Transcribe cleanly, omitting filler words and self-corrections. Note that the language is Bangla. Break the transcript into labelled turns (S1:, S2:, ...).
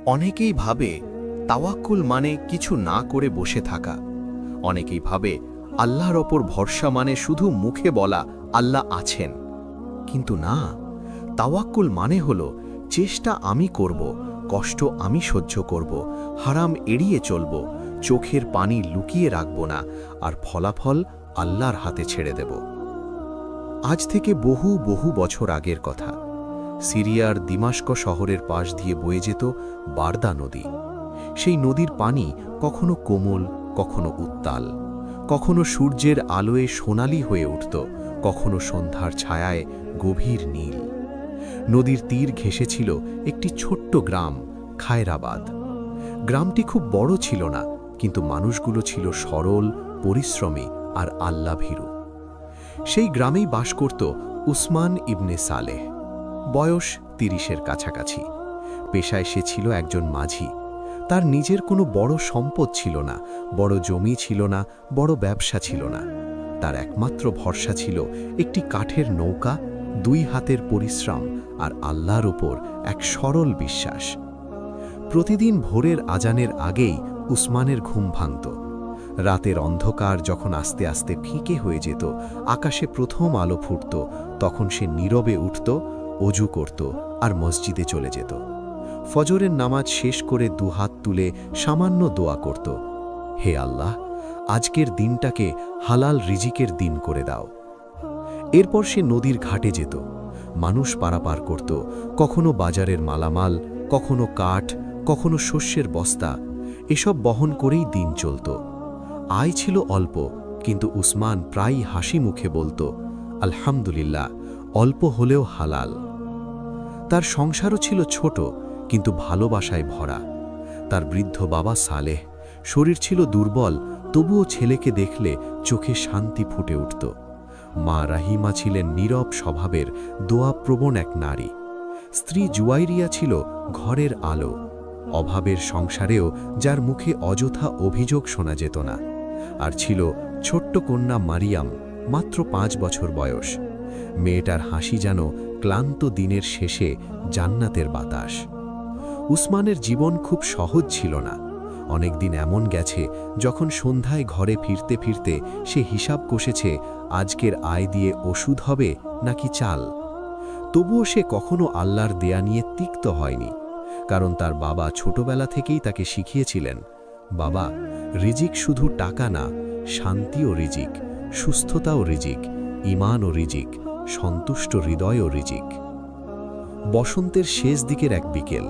S1: অনেকেই ভাবে তাওয়াক্কুল মানে কিছু না করে বসে থাকা। অনেকেই ভাবে আল্লাহর ওপর ভরসা মানে শুধু মুখে বলা আল্লাহ আছেন। কিন্তু না, তাওয়াক্কুল মানে হলো চেষ্টা আমি করব, কষ্ট আমি সহ্য করব, হারাম এড়িয়ে চলব, চোখের পানি লুকিয়ে রাখব না, আর ফলাফল আল্লাহর হাতে ছেড়ে দেব। আজ থেকে বহু বহু বছর আগের কথা। সিরিয়ার দিমাশক শহরের পাশ দিয়ে বয়ে যেত বারদা নদী। সেই নদীর পানি কখনো কোমল, কখনো উত্তাল, কখনো সূর্যের আলোয় সোনালি হয়ে উঠত, কখনো সন্ধ্যার ছায়ায় গভীর নীল। নদীর তীর ঘেঁষেছিল একটি ছোট্ট গ্রাম, খায়রাবাদ। গ্রামটি খুব বড় ছিল না, কিন্তু মানুষগুলো ছিল সরল, পরিশ্রমী আর আল্লাভীরু। সেই গ্রামেই বাস করত উসমান ইবনে সালেহ। বয়স ৩০-এর কাছাকাছি। পেশায় সে ছিল একজন মাঝি। তার নিজের কোনো বড় সম্পদ ছিল না, বড় জমি ছিল না, বড় ব্যবসা ছিল না। তার একমাত্র ভরসা ছিল একটি কাঠের নৌকা, ২ হাতের পরিশ্রম আর আল্লাহর উপর এক সরল বিশ্বাস। প্রতিদিন ভোরের আজানের আগেই উসমানের ঘুম ভাঙত। রাতের অন্ধকার যখন আস্তে আস্তে ফিকে হয়ে যেত, আকাশে প্রথম আলো ফুটত, তখন সে নীরবে উঠত, অজু করত আর মসজিদে চলে যেত। ফজরের নামাজ শেষ করে ২ হাত তুলে সামান্য দোয়া করত, হে আল্লাহ, আজকের দিনটাকে হালাল রিজিকের দিন করে দাও। এরপর সে নদীর ঘাটে যেত, মানুষ পারাপার করত, কখনো বাজারের মালামাল, কখনো কাঠ, কখনো শস্যের বস্তা। এসব বহন করেই দিন চলত। আয় ছিল অল্প, কিন্তু উসমান প্রায়ই হাসি মুখে বলত, আলহামদুলিল্লাহ, অল্প হলেও হালাল। তার সংসারও ছিল ছোট, কিন্তু ভালোবাসায় ভরা। তার বৃদ্ধ বাবা সালেহ, শরীর ছিল দুর্বল, তবুও ছেলেকে দেখলে চোখে শান্তি ফুটে উঠত। মা রাহিমা ছিলেন নীরব স্বভাবের, দোয়াপ্রবণ এক নারী। স্ত্রী জুয়াইরিয়া ছিল ঘরের আলো। অভাবের সংসারেও যার মুখে অযথা অভিযোগ শোনা যেত না। আর ছিল ছোট্ট কন্যা মারিয়াম, মাত্র ৫ বছর বয়স। মেয়েটার হাসি যেন ক্লান্ত দিনের শেষে জান্নাতের বাতাস। উসমানের জীবন খুব সহজ ছিল না। অনেকদিন এমন গেছে যখন সন্ধ্যায় ঘরে ফিরতে ফিরতে সে হিসাব কষেছে আজকের আয় দিয়ে ওষুধ হবে নাকি চাল। তবুও সে কখনো আল্লাহর দেয়া নিয়ে তিক্ত হয়নি, কারণ তার বাবা ছোটবেলা থেকেই তাকে শিখিয়েছিলেন, বাবা, রিজিক শুধু টাকা না, শান্তিও রিজিক, সুস্থতাও রিজিক, ঈমানও রিজিক, সন্তুষ্ট হৃদয়ও রিজিক। বসন্তের শেষ দিকের এক বিকেল,